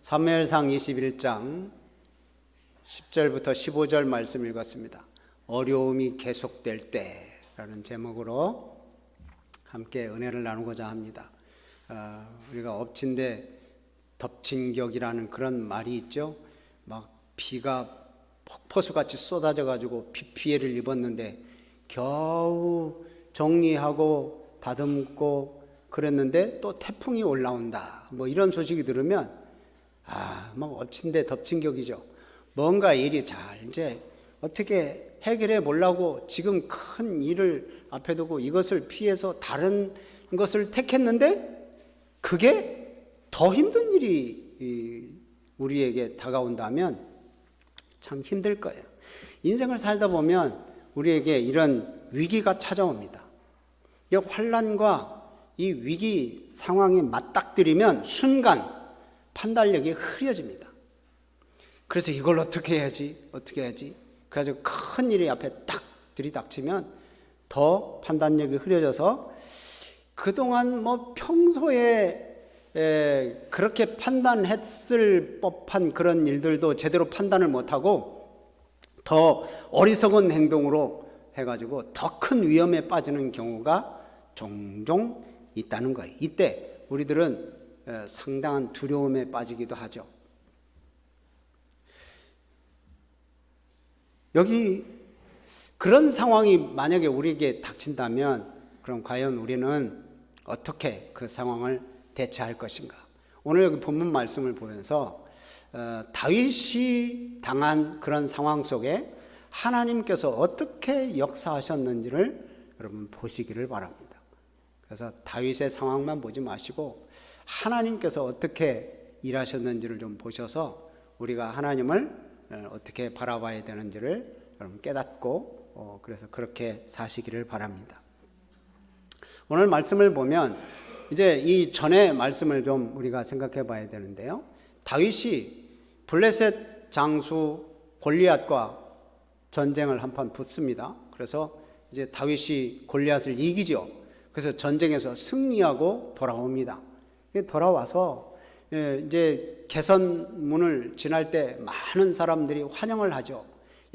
사무엘상 21장 10절부터 15절 말씀 읽었습니다. 어려움이 계속될 때라는 제목으로 함께 은혜를 나누고자 합니다. 우리가 엎친 데 덮친 격이라는 그런 말이 있죠. 막 비가 폭포수같이 쏟아져 가지고 비 피해를 입었는데 겨우 정리하고 다듬고 그랬는데 또 태풍이 올라온다, 뭐 이런 소식이 들으면 막 엎친 데 덮친 격이죠. 뭔가 일이 잘 이제 어떻게 해결해 보려고 지금 큰 일을 앞에 두고 이것을 피해서 다른 것을 택했는데 그게 더 힘든 일이 우리에게 다가온다면 참 힘들 거예요. 인생을 살다 보면 우리에게 이런 위기가 찾아옵니다. 이 환난과 이 위기 상황에 맞닥뜨리면 순간 판단력이 흐려집니다. 그래서 이걸 어떻게 해야지? 그래가지고 큰 일이 앞에 딱 들이닥치면 더 판단력이 흐려져서 그동안 뭐 평소에 그렇게 판단했을 법한 그런 일들도 제대로 판단을 못하고 더 어리석은 행동으로 해가지고 더 큰 위험에 빠지는 경우가 종종 있다는 거예요. 이때 우리들은 상당한 두려움에 빠지기도 하죠. 여기 그런 상황이 만약에 우리에게 닥친다면 그럼 과연 우리는 어떻게 그 상황을 대처할 것인가? 오늘 여기 본문 말씀을 보면서 다윗이 당한 그런 상황 속에 하나님께서 어떻게 역사하셨는지를 여러분 보시기를 바랍니다. 그래서 다윗의 상황만 보지 마시고 하나님께서 어떻게 일하셨는지를 좀 보셔서 우리가 하나님을 어떻게 바라봐야 되는지를 여러분 깨닫고 그래서 그렇게 사시기를 바랍니다. 오늘 말씀을 보면 이제 이 전의 말씀을 좀 우리가 생각해 봐야 되는데요. 다윗이 블레셋 장수 골리앗과 전쟁을 한판 붙습니다. 그래서 이제 다윗이 골리앗을 이기죠. 그래서 전쟁에서 승리하고 돌아옵니다. 돌아와서 이제 개선문을 지날 때 많은 사람들이 환영을 하죠.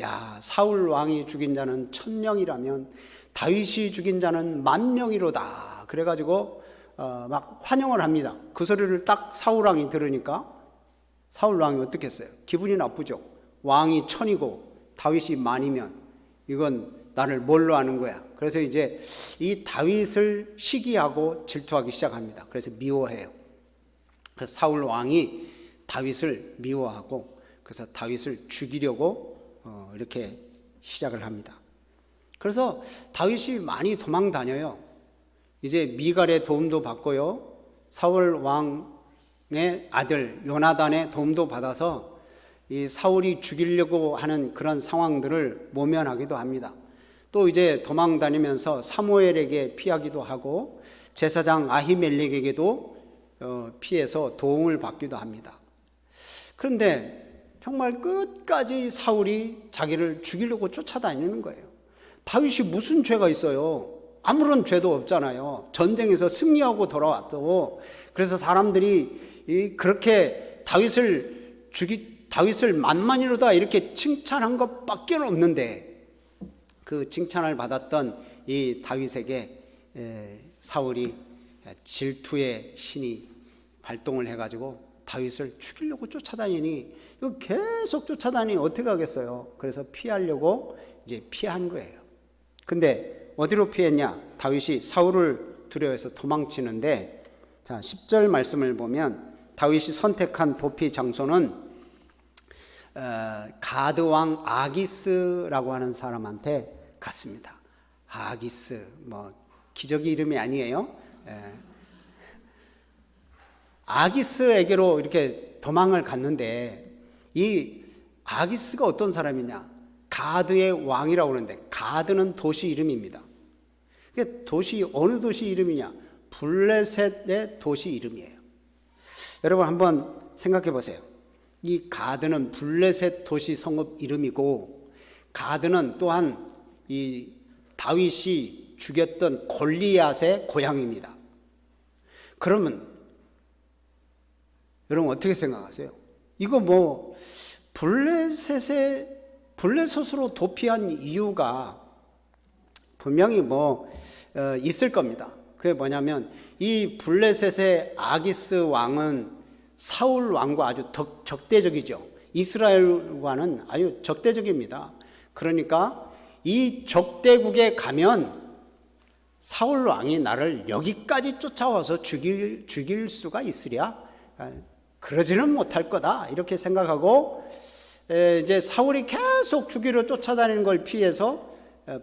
야, 사울 왕이 죽인 자는 1000명이라면 다윗이 죽인 자는 10,000명이로다. 그래가지고 막 환영을 합니다. 그 소리를 딱 사울 왕이 들으니까 사울 왕이 어떻게 했어요? 기분이 나쁘죠. 왕이 1000이고 다윗이 10,000이면 이건 나를 뭘로 아는 거야. 그래서 이제 이 다윗을 시기하고 질투하기 시작합니다. 그래서 미워해요. 그래서 사울 왕이 다윗을 미워하고 그래서 다윗을 죽이려고 이렇게 시작을 합니다. 그래서 다윗이 많이 도망 다녀요. 이제 미갈의 도움도 받고요. 사울 왕의 아들 요나단의 도움도 받아서 이 사울이 죽이려고 하는 그런 상황들을 모면하기도 합니다. 또 이제 도망 다니면서 사무엘에게 피하기도 하고 제사장 아히멜렉에게도 피해서 도움을 받기도 합니다. 그런데 정말 끝까지 사울이 자기를 죽이려고 쫓아다니는 거예요. 다윗이 무슨 죄가 있어요? 아무런 죄도 없잖아요. 전쟁에서 승리하고 돌아왔고 그래서 사람들이 그렇게 다윗을 만만이로다 이렇게 칭찬한 것밖에 없는데 그 칭찬을 받았던 이 다윗에게 사울이 질투의 신이 발동을 해가지고 다윗을 죽이려고 쫓아다니니 이거 계속 쫓아다니니 어떻게 하겠어요? 그래서 피하려고 이제 피한 거예요. 근데 어디로 피했냐? 다윗이 사울을 두려워해서 도망치는데 자 10절 말씀을 보면 다윗이 선택한 도피 장소는 가드 왕 아기스라고 하는 사람한테 갔습니다. 아기스 뭐 기적의 이름이 아니에요. 아기스에게로 이렇게 도망을 갔는데 이 아기스가 어떤 사람이냐? 가드의 왕이라고 하는데 가드는 도시 이름입니다. 도시 어느 도시 이름이냐? 블레셋의 도시 이름이에요. 여러분 한번 생각해 보세요. 이 가드는 블레셋 도시 성읍 이름이고 가드는 또한 이 다윗이 죽였던 골리앗의 고향입니다. 그러면 여러분 어떻게 생각하세요? 이거 뭐 블레셋으로 도피한 이유가 분명히 있을 겁니다. 그게 뭐냐면 이 블레셋의 아기스 왕은 사울 왕과 아주 적대적이죠. 이스라엘과는 아주 적대적입니다. 그러니까 이 적대국에 가면 사울 왕이 나를 여기까지 쫓아와서 죽일 수가 있으랴? 그러지는 못할 거다. 이렇게 생각하고 이제 사울이 계속 죽이러 쫓아다니는 걸 피해서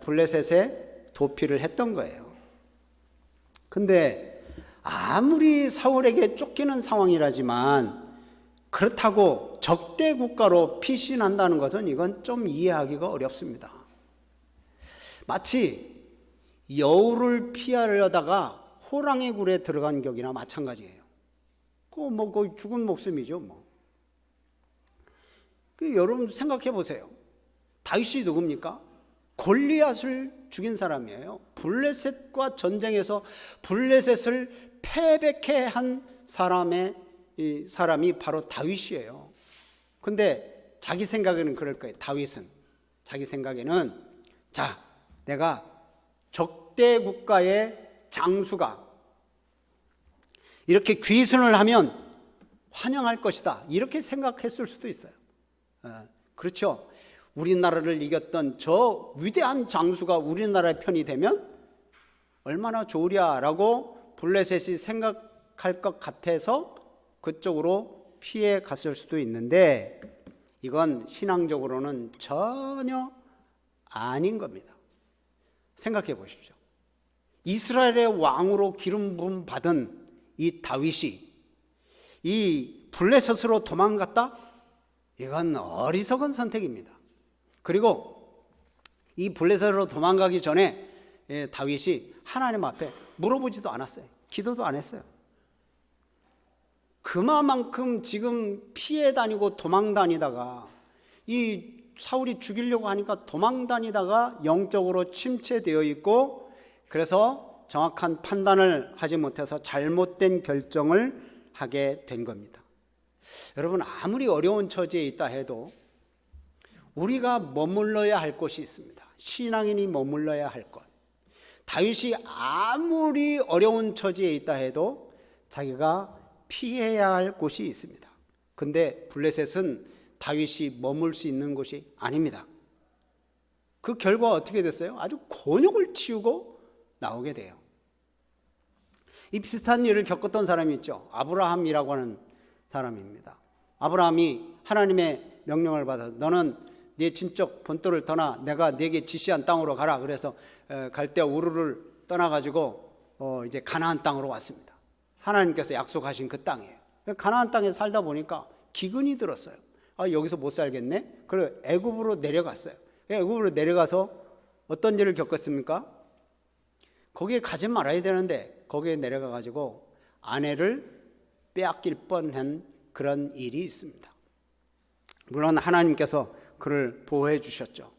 블레셋에 도피를 했던 거예요. 근데 아무리 사울에게 쫓기는 상황이라지만 그렇다고 적대 국가로 피신한다는 것은 이건 좀 이해하기가 어렵습니다. 마치 여우를 피하려다가 호랑이 굴에 들어간 격이나 마찬가지예요. 거의 죽은 목숨이죠, 여러분 생각해 보세요. 다윗이 누굽니까? 골리앗을 죽인 사람이에요. 블레셋과 전쟁에서 블레셋을 패배케 한 사람이 바로 다윗이에요. 근데 자기 생각에는 그럴 거예요. 다윗은 자기 생각에는 내가 적대 국가의 장수가 이렇게 귀순을 하면 환영할 것이다, 이렇게 생각했을 수도 있어요. 그렇죠. 우리나라를 이겼던 저 위대한 장수가 우리나라의 편이 되면 얼마나 좋으랴라고 블레셋이 생각할 것 같아서 그쪽으로 피해 갔을 수도 있는데 이건 신앙적으로는 전혀 아닌 겁니다. 생각해 보십시오. 이스라엘의 왕으로 기름 부음 받은 이 다윗이 이 블레셋으로 도망갔다? 이건 어리석은 선택입니다. 그리고 이 블레셋으로 도망가기 전에 다윗이 하나님 앞에 물어보지도 않았어요. 기도도 안 했어요. 그만큼 지금 피해 다니고 도망 다니다가 이 사울이 죽이려고 하니까 도망 다니다가 영적으로 침체되어 있고, 그래서 정확한 판단을 하지 못해서 잘못된 결정을 하게 된 겁니다. 여러분, 아무리 어려운 처지에 있다 해도 우리가 머물러야 할 곳이 있습니다. 신앙인이 머물러야 할 곳. 다윗이 아무리 어려운 처지에 있다 해도 자기가 피해야 할 곳이 있습니다. 근데 블레셋은 다윗이 머물 수 있는 곳이 아닙니다. 그 결과 어떻게 됐어요? 아주 곤욕을 치우고 나오게 돼요. 이 비슷한 일을 겪었던 사람이 있죠. 아브라함이라고 하는 사람입니다. 아브라함이 하나님의 명령을 받아 너는 네 친척 본토를 떠나 내가 네게 지시한 땅으로 가라. 그래서 갈대아 우르를 떠나가지고 이제 가나안 땅으로 왔습니다. 하나님께서 약속하신 그 땅이에요. 가나안 땅에 살다 보니까 기근이 들었어요. 여기서 못 살겠네. 그래서 애굽으로 내려갔어요. 애굽으로 내려가서 어떤 일을 겪었습니까? 거기에 가지 말아야 되는데 거기에 내려가가지고 아내를 빼앗길 뻔한 그런 일이 있습니다. 물론 하나님께서 그를 보호해 주셨죠.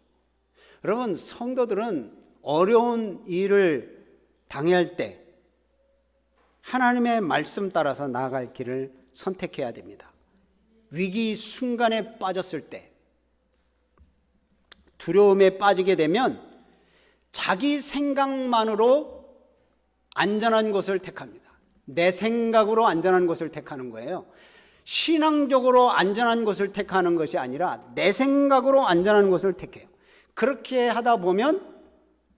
여러분, 성도들은 어려운 일을 당할 때 하나님의 말씀 따라서 나아갈 길을 선택해야 됩니다. 위기 순간에 빠졌을 때, 두려움에 빠지게 되면 자기 생각만으로 안전한 곳을 택합니다. 내 생각으로 안전한 곳을 택하는 거예요. 신앙적으로 안전한 곳을 택하는 것이 아니라 내 생각으로 안전한 곳을 택해요. 그렇게 하다 보면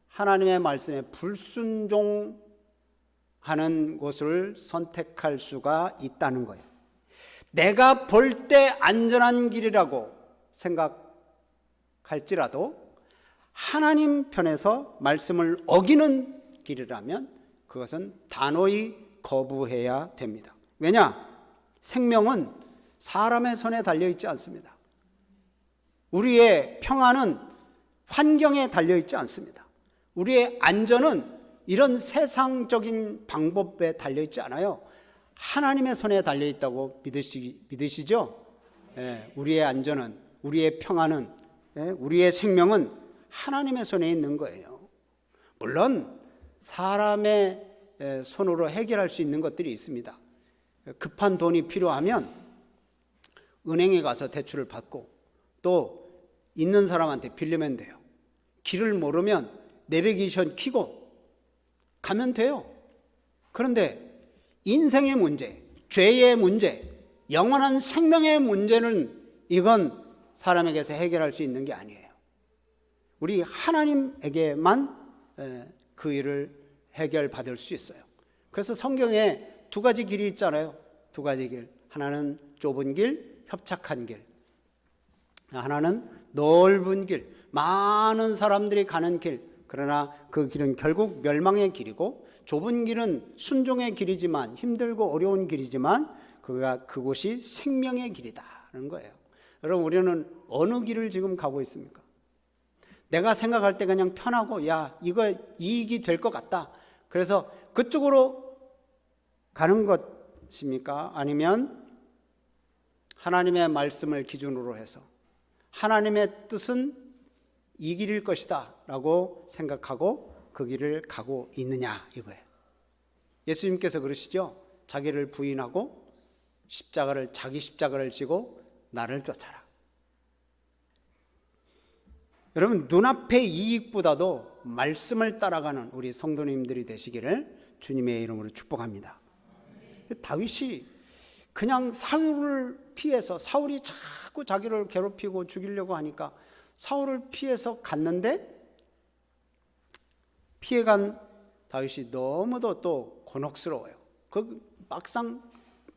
하나님의 말씀에 불순종하는 곳을 선택할 수가 있다는 거예요. 내가 볼 때 안전한 길이라고 생각할지라도 하나님 편에서 말씀을 어기는 길이라면 그것은 단호히 거부해야 됩니다. 왜냐? 생명은 사람의 손에 달려있지 않습니다. 우리의 평안은 환경에 달려있지 않습니다. 우리의 안전은 이런 세상적인 방법에 달려있지 않아요. 하나님의 손에 달려있다고 믿으시죠? 우리의 안전은, 우리의 평안은, 우리의 생명은 하나님의 손에 있는 거예요. 물론 사람의 손으로 해결할 수 있는 것들이 있습니다. 급한 돈이 필요하면 은행에 가서 대출을 받고 또 있는 사람한테 빌리면 돼요. 길을 모르면 내비게이션 켜고 가면 돼요. 그런데 인생의 문제, 죄의 문제, 영원한 생명의 문제는 이건 사람에게서 해결할 수 있는 게 아니에요. 우리 하나님에게만 그 일을 해결받을 수 있어요. 그래서 성경에 두 가지 길이 있잖아요. 두 가지 길. 하나는 좁은 길, 협착한 길. 하나는 넓은 길, 많은 사람들이 가는 길. 그러나 그 길은 결국 멸망의 길이고, 좁은 길은 순종의 길이지만, 힘들고 어려운 길이지만 그곳이 생명의 길이다는 거예요. 여러분, 우리는 어느 길을 지금 가고 있습니까? 내가 생각할 때 그냥 편하고, 야, 이거 이익이 될 것 같다, 그래서 그쪽으로 가는 것입니까? 아니면 하나님의 말씀을 기준으로 해서 하나님의 뜻은 이 길일 것이다 라고 생각하고 그 길을 가고 있느냐, 이거예요. 예수님께서 그러시죠. 자기를 부인하고 자기 십자가를 지고 나를 쫓아라. 여러분, 눈앞의 이익보다도 말씀을 따라가는 우리 성도님들이 되시기를 주님의 이름으로 축복합니다. 다윗이 그냥 사울을 피해서, 사울이 자꾸 자기를 괴롭히고 죽이려고 하니까 사울을 피해서 갔는데, 피해간 다윗이 너무도 또 곤혹스러워요. 막상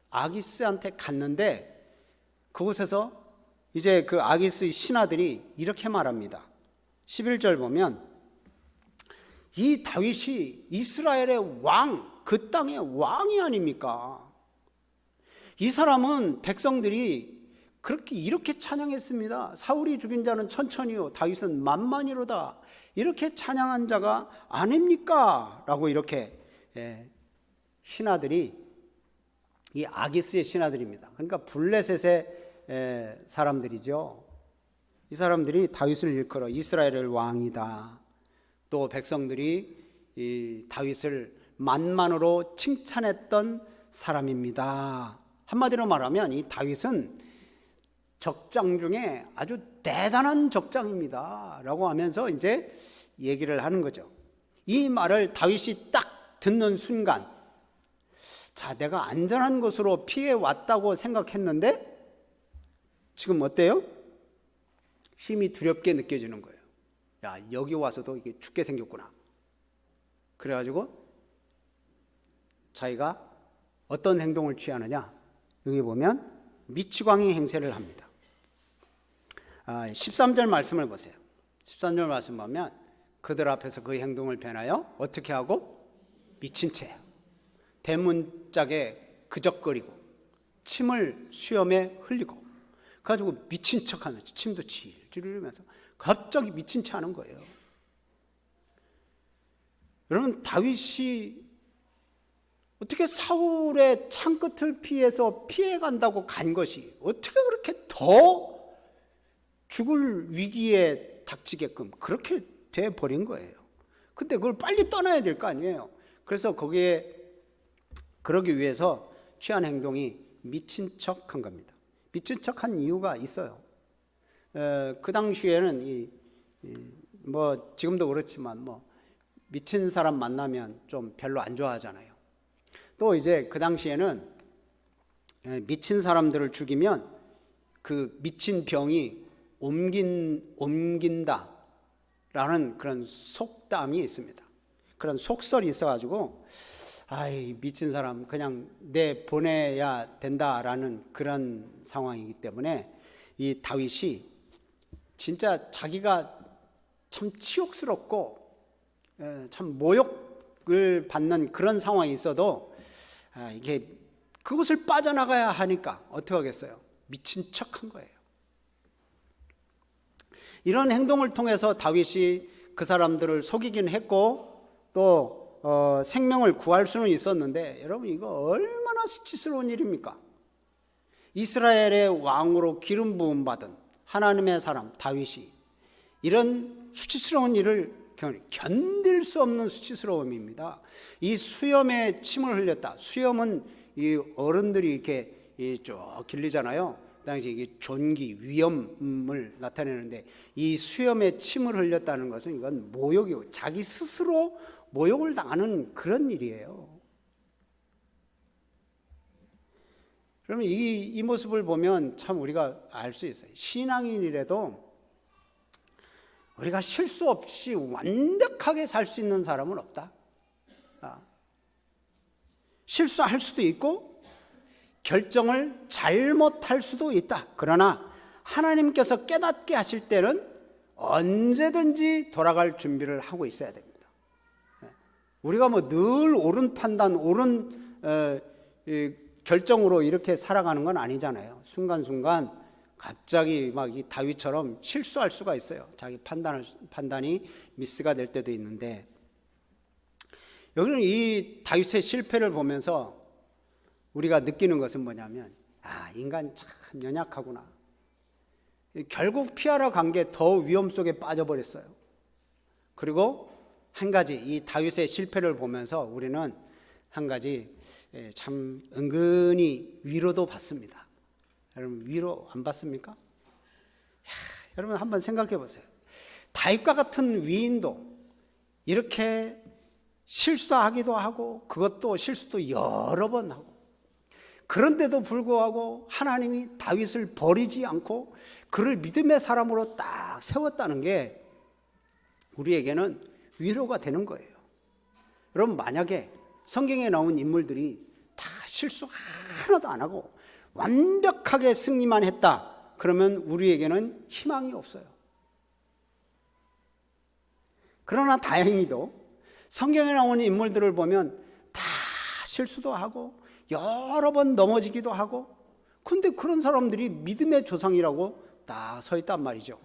아기스한테 갔는데 그곳에서 이제 그 아기스의 신하들이 이렇게 말합니다. 11절 보면, 이 다윗이 이스라엘의 왕, 그 땅의 왕이 아닙니까? 이 사람은 백성들이 이렇게 찬양했습니다. 사울이 죽인 자는 천천히요, 다윗은 만만이로다. 이렇게 찬양한 자가 아닙니까? 라고 이렇게 신하들이, 이 아기스의 신하들입니다. 그러니까 블레셋의 사람들이죠. 이 사람들이 다윗을 일컬어 이스라엘의 왕이다. 또 백성들이 이 다윗을 만만으로 칭찬했던 사람입니다. 한마디로 말하면 이 다윗은 적장 중에 아주 대단한 적장입니다 라고 하면서 이제 얘기를 하는 거죠. 이 말을 다윗이 딱 듣는 순간, 자, 내가 안전한 곳으로 피해 왔다고 생각했는데 지금 어때요? 심히 두렵게 느껴지는 거예요. 야, 여기 와서도 이게 죽게 생겼구나. 그래가지고 자기가 어떤 행동을 취하느냐, 여기 보면 미치광이 행세를 합니다. 13절 말씀을 보세요. 13절 말씀 보면, 그들 앞에서 그 행동을 변하여 어떻게 하고? 미친 채 대문짝에 그적거리고 침을 수염에 흘리고, 그래가지고 미친 척하면서 침도 질질 흘리면서 갑자기 미친 체 하는 거예요. 여러분, 다윗이 어떻게 사울의 창끝을 피해서 피해간다고 간 것이 어떻게 그렇게 더 죽을 위기에 닥치게끔 그렇게 돼버린 거예요. 근데 그걸 빨리 떠나야 될 거 아니에요. 그래서 그러기 위해서 취한 행동이 미친 척한 겁니다. 미친 척한 이유가 있어요. 그 당시에는 뭐 지금도 그렇지만 뭐 미친 사람 만나면 좀 별로 안 좋아하잖아요. 또 이제 그 당시에는 미친 사람들을 죽이면 그 미친 병이 옮긴다라는 그런 속담이 있습니다. 그런 속설이 있어가지고, 아이, 미친 사람 그냥 보내야 된다라는 그런 상황이기 때문에 이 다윗이 진짜 자기가 참 치욕스럽고 참 모욕을 받는 그런 상황이 있어도 이게 그것을 빠져나가야 하니까 어떻게 하겠어요? 미친 척한 거예요. 이런 행동을 통해서 다윗이 그 사람들을 속이긴 했고 또 생명을 구할 수는 있었는데, 여러분, 이거 얼마나 수치스러운 일입니까? 이스라엘의 왕으로 기름 부음 받은 하나님의 사람 다윗이 이런 수치스러운 일을 견딜 수 없는 수치스러움입니다. 이 수염에 침을 흘렸다. 수염은 이 어른들이 이렇게 쭉 길리잖아요. 그 당시 이게 존귀, 위엄을 나타내는데 이 수염에 침을 흘렸다는 것은 이건 모욕이고 자기 스스로 모욕을 당하는 그런 일이에요. 그러면 이 모습을 보면 참 우리가 알 수 있어요. 신앙인이라도 우리가 실수 없이 완벽하게 살 수 있는 사람은 없다. 실수할 수도 있고 결정을 잘못할 수도 있다. 그러나 하나님께서 깨닫게 하실 때는 언제든지 돌아갈 준비를 하고 있어야 됩니다. 우리가 뭐 늘 옳은 판단, 옳은 결정으로 이렇게 살아가는 건 아니잖아요. 순간순간 갑자기 막 이 다윗처럼 실수할 수가 있어요. 자기 판단이 미스가 될 때도 있는데, 여기는 이 다윗의 실패를 보면서 우리가 느끼는 것은 뭐냐면, 인간 참 연약하구나. 결국 피하러 간 게 더 위험 속에 빠져버렸어요. 그리고 한 가지, 이 다윗의 실패를 보면서 우리는 한 가지 참 은근히 위로도 받습니다. 여러분 위로 안 받습니까? 여러분 한번 생각해 보세요. 다윗과 같은 위인도 이렇게 실수하기도 하고 그것도 실수도 여러 번 하고, 그런데도 불구하고 하나님이 다윗을 버리지 않고 그를 믿음의 사람으로 딱 세웠다는 게 우리에게는 위로가 되는 거예요. 여러분 만약에 성경에 나온 인물들이 다 실수 하나도 안 하고 완벽하게 승리만 했다, 그러면 우리에게는 희망이 없어요. 그러나 다행히도 성경에 나오는 인물들을 보면 다 실수도 하고 여러 번 넘어지기도 하고, 근데 그런 사람들이 믿음의 조상이라고 다 서 있단 말이죠.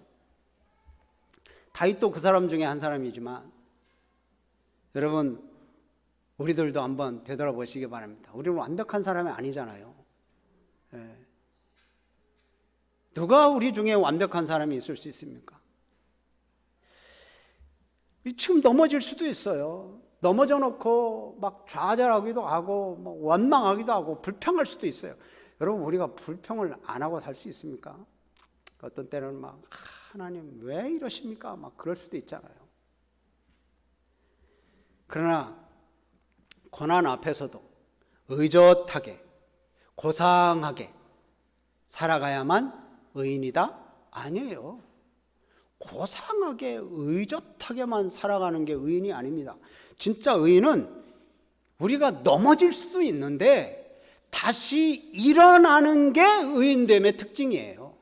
다윗도 그 사람 중에 한 사람이지만, 여러분 우리들도 한번 되돌아보시기 바랍니다. 우리는 완벽한 사람이 아니잖아요. 누가 우리 중에 완벽한 사람이 있을 수 있습니까? 지금 넘어질 수도 있어요. 넘어져 놓고 막 좌절하기도 하고 막 원망하기도 하고 불평할 수도 있어요. 여러분 우리가 불평을 안 하고 살 수 있습니까? 어떤 때는 막 하나님 왜 이러십니까? 막 그럴 수도 있잖아요. 그러나 고난 앞에서도 의젓하게 고상하게 살아가야만 의인이다? 아니에요. 고상하게 의젓하게만 살아가는 게 의인이 아닙니다. 진짜 의인은 우리가 넘어질 수도 있는데 다시 일어나는 게 의인됨의 특징이에요.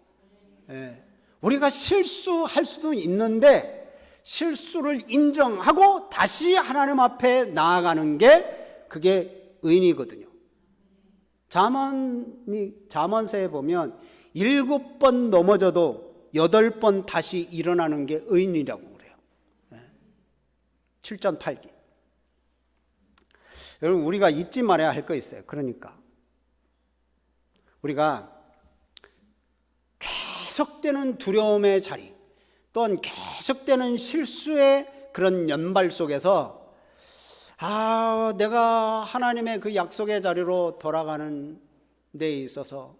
우리가 실수할 수도 있는데 실수를 인정하고 다시 하나님 앞에 나아가는 게 그게 의인이거든요. 잠언서에 보면 7번 넘어져도 8번 다시 일어나는 게 의인이라고 그래요. 7전 8기. 여러분 우리가 잊지 말아야 할 거 있어요. 그러니까 우리가 계속되는 두려움의 자리, 또한 계속되는 실수의 그런 연발 속에서 내가 하나님의 그 약속의 자리로 돌아가는 데 있어서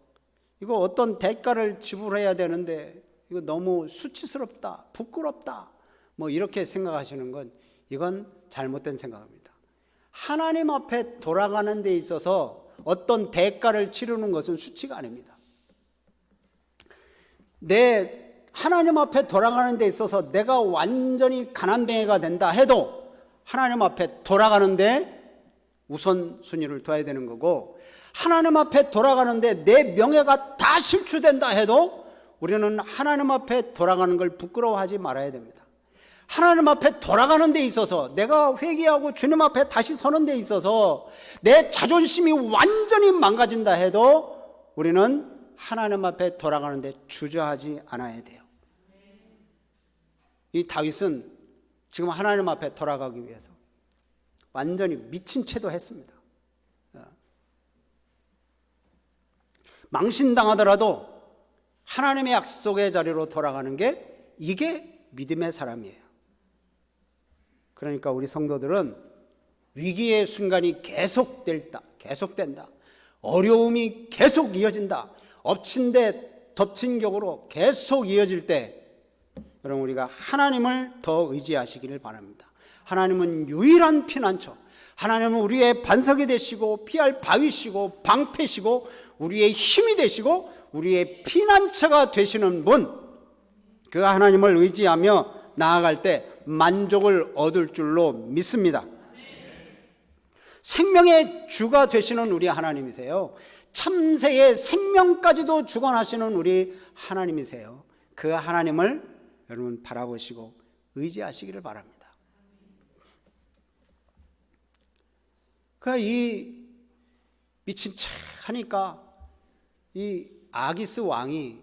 이거 어떤 대가를 지불해야 되는데 이거 너무 수치스럽다, 부끄럽다, 뭐 이렇게 생각하시는 건 이건 잘못된 생각입니다. 하나님 앞에 돌아가는 데 있어서 어떤 대가를 치르는 것은 수치가 아닙니다. 하나님 앞에 돌아가는 데 있어서 내가 완전히 가난뱅이가 된다 해도 하나님 앞에 돌아가는데 우선순위를 둬야 되는 거고, 하나님 앞에 돌아가는데 내 명예가 다 실추된다 해도 우리는 하나님 앞에 돌아가는 걸 부끄러워하지 말아야 됩니다. 하나님 앞에 돌아가는 데 있어서 내가 회개하고 주님 앞에 다시 서는 데 있어서 내 자존심이 완전히 망가진다 해도 우리는 하나님 앞에 돌아가는 데 주저하지 않아야 돼요. 이 다윗은 지금 하나님 앞에 돌아가기 위해서 완전히 미친 채도 했습니다. 망신당하더라도 하나님의 약속의 자리로 돌아가는 게 이게 믿음의 사람이에요. 그러니까 우리 성도들은 위기의 순간이 계속된다. 어려움이 계속 이어진다. 엎친 데 덮친 격으로 계속 이어질 때 여러분 우리가 하나님을 더 의지하시기를 바랍니다. 하나님은 유일한 피난처, 하나님은 우리의 반석이 되시고 피할 바위시고 방패시고 우리의 힘이 되시고 우리의 피난처가 되시는 분, 그 하나님을 의지하며 나아갈 때 만족을 얻을 줄로 믿습니다. 생명의 주가 되시는 우리 하나님이세요. 참새의 생명까지도 주관하시는 우리 하나님이세요. 그 하나님을 여러분 바라보시고 의지하시기를 바랍니다. 이 미친 척 하니까 이 아기스 왕이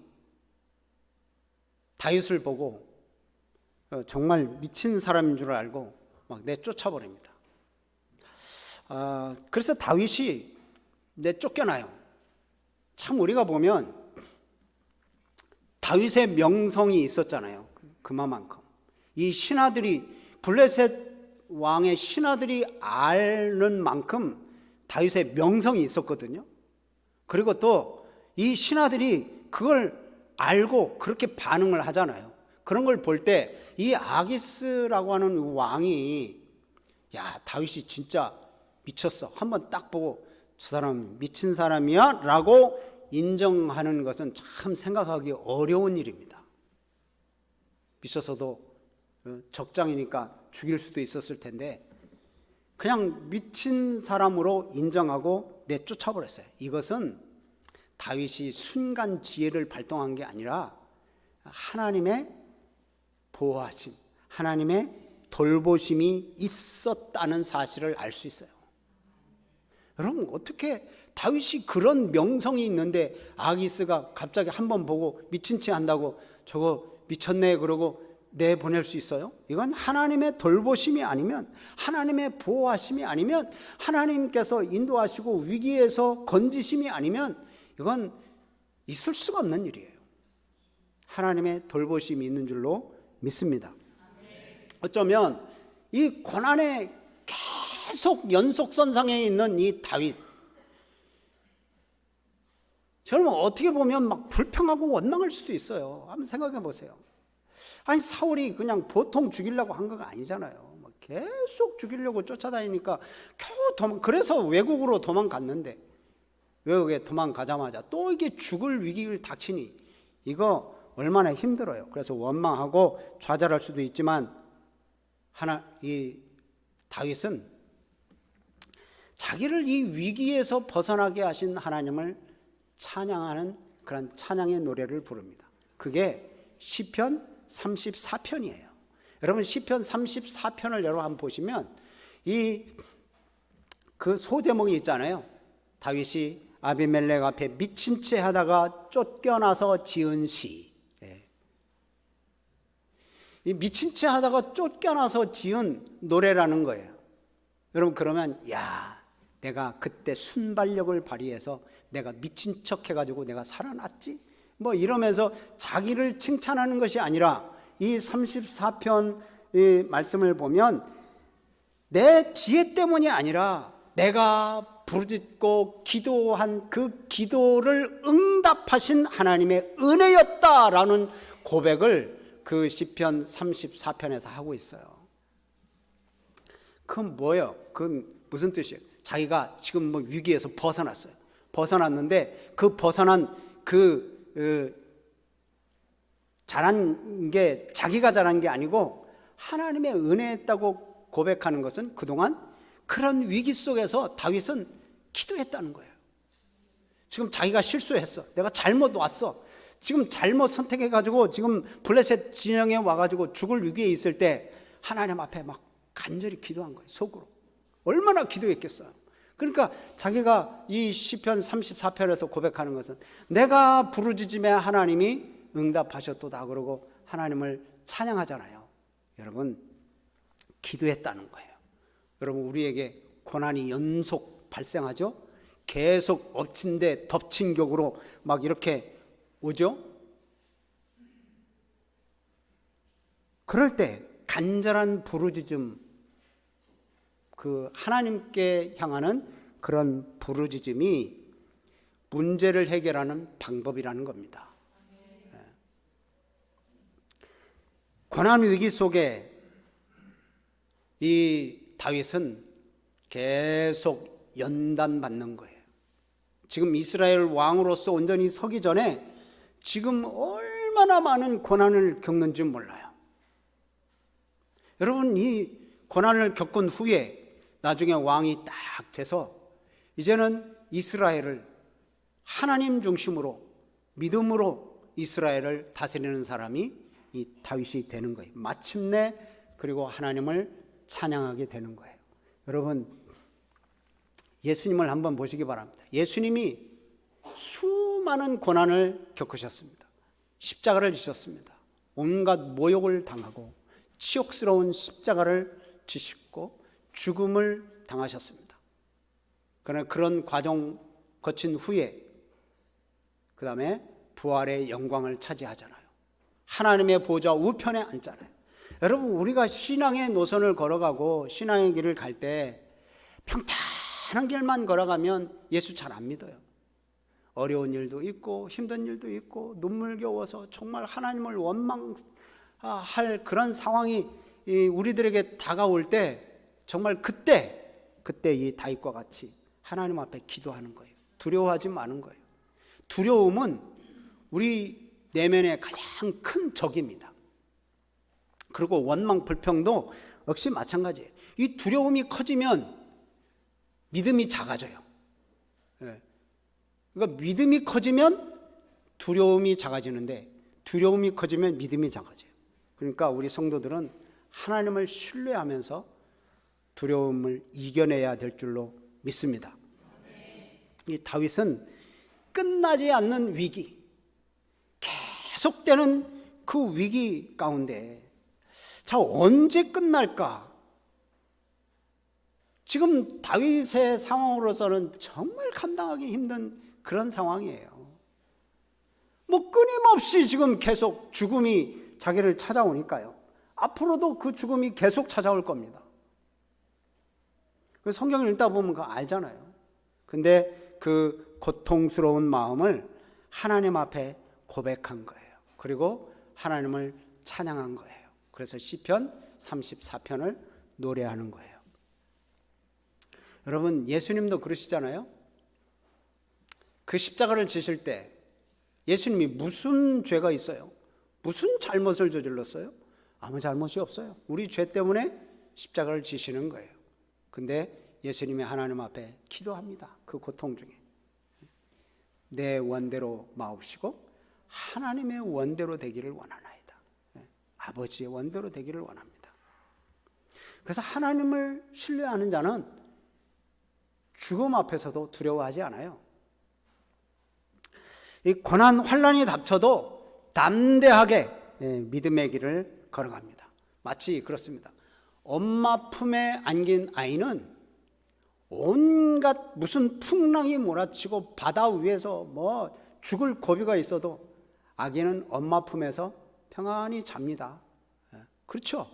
다윗을 보고 정말 미친 사람인 줄 알고 막 내쫓아버립니다. 그래서 다윗이 내쫓겨나요. 참 우리가 보면 다윗의 명성이 있었잖아요. 그만큼 이 신하들이 블레셋 왕의 신하들이 아는 만큼 다윗의 명성이 있었거든요. 그리고 또 이 신하들이 그걸 알고 그렇게 반응을 하잖아요. 그런 걸 볼 때 이 아기스라고 하는 왕이 야, 다윗이 진짜 미쳤어. 한번 딱 보고 저 사람 미친 사람이야 라고 인정하는 것은 참 생각하기 어려운 일입니다. 미쳤어도 적장이니까 죽일 수도 있었을 텐데 그냥 미친 사람으로 인정하고 내쫓아버렸어요. 이것은 다윗이 순간 지혜를 발동한 게 아니라 하나님의 보호하심, 하나님의 돌보심이 있었다는 사실을 알 수 있어요. 여러분 어떻게 다윗이 그런 명성이 있는데 아기스가 갑자기 한번 보고 미친 체 한다고 저거 미쳤네 그러고 내보낼 수 있어요? 이건 하나님의 돌보심이 아니면, 하나님의 보호하심이 아니면, 하나님께서 인도하시고 위기에서 건지심이 아니면 이건 있을 수가 없는 일이에요. 하나님의 돌보심이 있는 줄로 믿습니다. 어쩌면 이 고난의 계속 연속선상에 있는 이 다윗, 여러분 어떻게 보면 막 불평하고 원망할 수도 있어요. 한번 생각해 보세요. 아니 사울이 그냥 보통 죽이려고 한 거가 아니잖아요. 막 계속 죽이려고 쫓아다니니까 겨우 그래서 외국으로 도망갔는데 외국에 도망가자마자 또 이게 죽을 위기를 닥치니 이거 얼마나 힘들어요. 그래서 원망하고 좌절할 수도 있지만 이 다윗은 자기를 이 위기에서 벗어나게 하신 하나님을 찬양하는 그런 찬양의 노래를 부릅니다. 그게 시편 34편이에요. 여러분 시편 34편을 여러분 한번 보시면 그 소제목이 있잖아요. 다윗이 아비멜렉 앞에 미친 채 하다가 쫓겨나서 지은 시. 이 미친 채 하다가 쫓겨나서 지은 노래라는 거예요. 여러분 그러면 야, 내가 그때 순발력을 발휘해서 내가 미친 척 해가지고 내가 살아났지? 뭐 이러면서 자기를 칭찬하는 것이 아니라 이 34편 이 말씀을 보면 내 지혜 때문이 아니라 내가 부르짖고 기도한 그 기도를 응답하신 하나님의 은혜였다라는 고백을 그 시편 34편에서 하고 있어요. 그건 뭐예요? 그건 무슨 뜻이에요? 자기가 지금 뭐 위기에서 벗어났어요. 벗어났는데 그 벗어난 잘한 게 자기가 잘한 게 아니고 하나님의 은혜였다고 고백하는 것은 그동안 그런 위기 속에서 다윗은 기도했다는 거예요. 지금 자기가 실수했어. 내가 잘못 왔어. 지금 잘못 선택해가지고 지금 블레셋 진영에 와가지고 죽을 위기에 있을 때 하나님 앞에 막 간절히 기도한 거예요. 속으로. 얼마나 기도했겠어요. 그러니까 자기가 이 시편 34편에서 고백하는 것은 내가 부르짖음에 하나님이 응답하셨도다 그러고 하나님을 찬양하잖아요. 여러분 기도했다는 거예요. 여러분 우리에게 고난이 연속 발생하죠. 계속 엎친 데 덮친 격으로 막 이렇게 오죠. 그럴 때 간절한 부르짖음, 그 하나님께 향하는 그런 부르짖음이 문제를 해결하는 방법이라는 겁니다. 고난 위기 속에 이 다윗은 계속 연단받는 거예요. 지금 이스라엘 왕으로서 온전히 서기 전에 지금 얼마나 많은 고난을 겪는지 몰라요. 여러분, 이 고난을 겪은 후에 나중에 왕이 딱 돼서 이제는 이스라엘을 하나님 중심으로 믿음으로 이스라엘을 다스리는 사람이 이 다윗이 되는 거예요. 마침내 그리고 하나님을 찬양하게 되는 거예요. 여러분, 예수님을 한번 보시기 바랍니다. 예수님이 수많은 고난을 겪으셨습니다. 십자가를 지셨습니다. 온갖 모욕을 당하고 치욕스러운 십자가를 지시고 죽음을 당하셨습니다. 그러나 그런 과정 거친 후에 그 다음에 부활의 영광을 차지하잖아요. 하나님의 보좌 우편에 앉잖아요. 여러분, 우리가 신앙의 노선을 걸어가고 신앙의 길을 갈 때 평탄한 길만 걸어가면 예수 잘 안 믿어요. 어려운 일도 있고 힘든 일도 있고 눈물겨워서 정말 하나님을 원망할 그런 상황이 우리들에게 다가올 때 정말 그때 이 다윗과 같이 하나님 앞에 기도하는 거예요. 두려워하지 마는 거예요. 두려움은 우리 내면의 가장 큰 적입니다. 그리고 원망, 불평도 역시 마찬가지예요. 이 두려움이 커지면 믿음이 작아져요. 그러니까 믿음이 커지면 두려움이 작아지는데 두려움이 커지면 믿음이 작아져요. 그러니까 우리 성도들은 하나님을 신뢰하면서 두려움을 이겨내야 될 줄로 믿습니다. 이 다윗은 끝나지 않는 위기, 계속되는 그 위기 가운데 자, 언제 끝날까? 지금 다윗의 상황으로서는 정말 감당하기 힘든 그런 상황이에요. 뭐 끊임없이 지금 계속 죽음이 자기를 찾아오니까요. 앞으로도 그 죽음이 계속 찾아올 겁니다. 그 성경을 읽다 보면 그거 알잖아요. 근데 그 고통스러운 마음을 하나님 앞에 고백한 거예요. 그리고 하나님을 찬양한 거예요. 그래서 시편 34편을 노래하는 거예요. 여러분, 예수님도 그러시잖아요. 그 십자가를 지실 때 예수님이 무슨 죄가 있어요? 무슨 잘못을 저질렀어요? 아무 잘못이 없어요. 우리 죄 때문에 십자가를 지시는 거예요. 근데 예수님이 하나님 앞에 기도합니다. 그 고통 중에 내 원대로 마옵시고 하나님의 원대로 되기를 원하나이다. 아버지의 원대로 되기를 원합니다. 그래서 하나님을 신뢰하는 자는 죽음 앞에서도 두려워하지 않아요. 이 고난 환난이 닥쳐도 담대하게 믿음의 길을 걸어갑니다. 마치 그렇습니다. 엄마 품에 안긴 아이는 온갖 무슨 풍랑이 몰아치고 바다 위에서 뭐 죽을 고비가 있어도 아기는 엄마 품에서 평안히 잡니다. 그렇죠?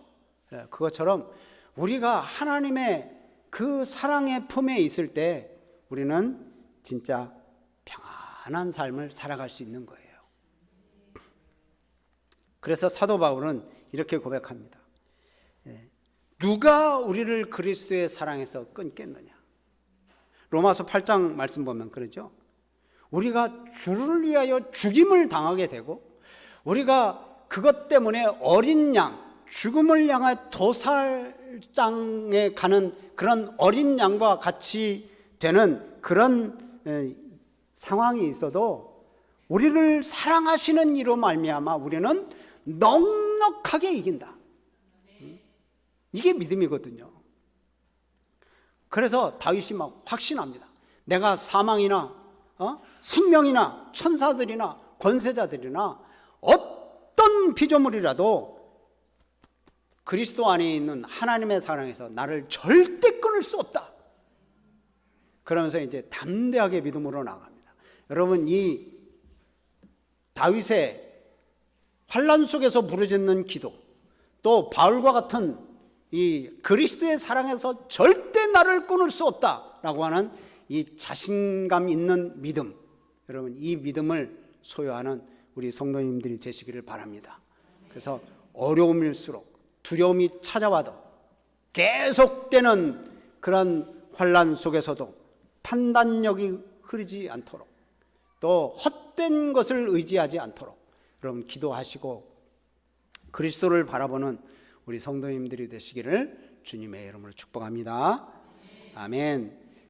그것처럼 우리가 하나님의 그 사랑의 품에 있을 때 우리는 진짜 평안한 삶을 살아갈 수 있는 거예요. 그래서 사도 바울은 이렇게 고백합니다. 누가 우리를 그리스도의 사랑에서 끊겠느냐? 로마서 8장 말씀 보면 그러죠. 우리가 주를 위하여 죽임을 당하게 되고 우리가 그것 때문에 어린 양, 죽음을 향해 도살장에 가는 그런 어린 양과 같이 되는 그런 상황이 있어도 우리를 사랑하시는 이로 말미암아 우리는 넉넉하게 이긴다. 이게 믿음이거든요. 그래서 다윗이 막 확신합니다. 내가 사망이나 생명이나 천사들이나 권세자들이나 어떤 피조물이라도 그리스도 안에 있는 하나님의 사랑에서 나를 절대 끊을 수 없다. 그러면서 이제 담대하게 믿음으로 나갑니다. 여러분, 이 다윗의 환난 속에서 부르짖는 기도, 또 바울과 같은 이 그리스도의 사랑에서 절대 나를 끊을 수 없다라고 하는 이 자신감 있는 믿음, 여러분 이 믿음을 소유하는 우리 성도님들이 되시기를 바랍니다. 그래서 어려움일수록 두려움이 찾아와도 계속되는 그런 환난 속에서도 판단력이 흐르지 않도록 또 헛된 것을 의지하지 않도록 여러분 기도하시고 그리스도를 바라보는 우리 성도님들이 되시기를 주님의 이름으로 축복합니다. 아멘.